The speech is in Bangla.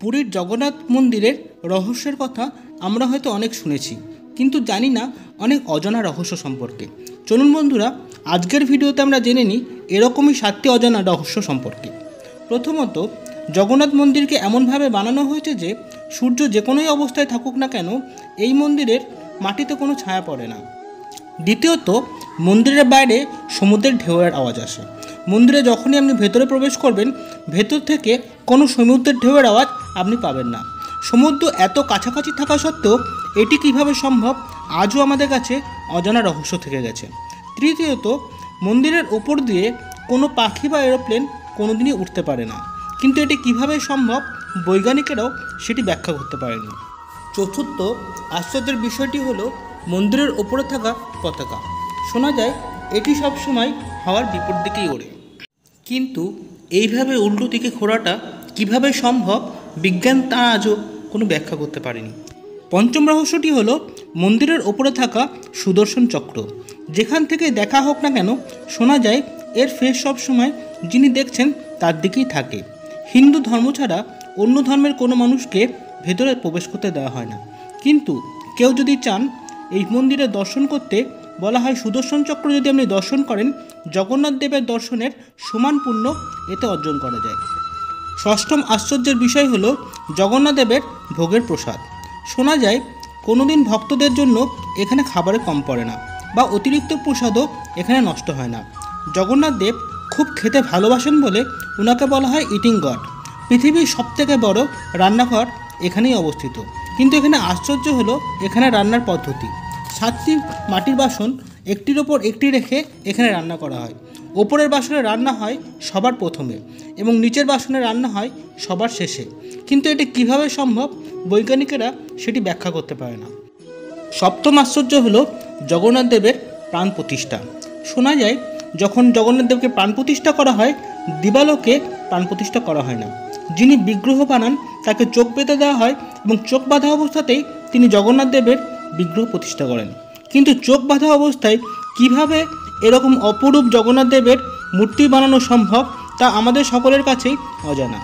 পুরীর জগন্নাথ মন্দিরের রহস্যের কথা আমরা হয়তো অনেক শুনেছি, কিন্তু জানি না অনেক অজানা রহস্য সম্পর্কে। চলুন বন্ধুরা, আজকের ভিডিওতে আমরা জেনে নিই এরকমই 7টি অজানা রহস্য সম্পর্কে। প্রথমত, জগন্নাথ মন্দিরকে এমনভাবে বানানো হয়েছে যে সূর্য যে কোনোই অবস্থায় থাকুক না কেন এই মন্দিরের মাটিতে কোনো ছায়া পড়ে না। দ্বিতীয়ত, মন্দিরের বাইরে সমুদ্রের ঢেউয়ের আওয়াজ আসে। মন্দিরে যখনই আপনি ভেতরে প্রবেশ করবেন, ভেতর থেকে কোনো সমুদ্রের ঢেউয়ের আওয়াজ আপনি পাবেন না। সমুদ্র এত কাছাকাছি থাকা সত্ত্বেও এটি কিভাবে সম্ভব, আজও আমাদের কাছে অজানা রহস্য থেকে গেছে। তৃতীয়ত, মন্দিরের ওপর দিয়ে কোনো পাখি বা এরোপ্লেন কোনোদিনই উঠতে পারে না, কিন্তু এটি কিভাবে সম্ভব বৈজ্ঞানিকেরাও সেটি ব্যাখ্যা করতে পারেনি। চতুর্থ আশ্চর্যের বিষয়টি হলো মন্দিরের ওপরে থাকা পতাকা। শোনা যায় এটি সবসময় হাওয়ার বিপরীত দিকেই ওড়ে, কিন্তু এইভাবে উল্টো দিকে ঘোরাটা কিভাবে সম্ভব বিজ্ঞান তা আজও কোনো ব্যাখ্যা করতে পারেনি। পঞ্চম রহস্যটি হলো মন্দিরের ওপরে থাকা সুদর্শন চক্র। যেখান থেকে দেখা হোক না কেন শোনা যায় এর ফেস সবসময় যিনি দেখছেন তার দিকেই থাকে। হিন্দু ধর্ম ছাড়া অন্য ধর্মের কোনো মানুষকে ভেতরে প্রবেশ করতে দেওয়া হয় না, কিন্তু কেউ যদি চান এই মন্দিরে দর্শন করতে, বলা হয় সুদর্শন চক্র যদি আপনি দর্শন করেন জগন্নাথ দেবের দর্শনের সমান পুণ্য এতে অর্জন করা যায়। ষষ্ঠম আশ্চর্যের বিষয় হলো জগন্নাথ দেবের ভোগের প্রসাদ। শোনা যায় কোনোদিন ভক্তদের জন্য এখানে খাবারে কম পড়ে না, বা অতিরিক্ত প্রসাদও এখানে নষ্ট হয় না। জগন্নাথ দেব খুব খেতে ভালোবাসেন বলে ওনাকে বলা হয় ইটিং গড। পৃথিবীর সবথেকে বড় রান্নাঘর এখানেই অবস্থিত, কিন্তু এখানে আশ্চর্য হলো এখানে রান্নার পদ্ধতি। 7টি মাটির বাসন একটির ওপর একটি রেখে এখানে রান্না করা হয়। ওপরের বাসনে রান্না হয় সবার প্রথমে এবং নিচের বাসনে রান্না হয় সবার শেষে, কিন্তু এটি কিভাবে সম্ভব বৈজ্ঞানিকেরা সেটি ব্যাখ্যা করতে পারে না। সপ্তম আশ্চর্য হলো জগন্নাথ দেবের প্রাণ প্রতিষ্ঠা। শোনা যায় যখন জগন্নাথ দেবকে প্রাণ প্রতিষ্ঠা করা হয়, দিবালোকে প্রাণ প্রতিষ্ঠা করা হয় না। যিনি বিগ্রহ বানান তাকে চোখ বেঁধে দেওয়া হয় এবং চোখ বাঁধা অবস্থাতেই তিনি জগন্নাথ দেবের বিগ্রহ প্রতিষ্ঠা করেন। কিন্তু চোখ বাঁধা অবস্থায় কিভাবে এরকম অপরূপ জগন্নাথ দেবের মূর্তি বানানো সম্ভব তা আমাদের সকলের কাছেই অজানা।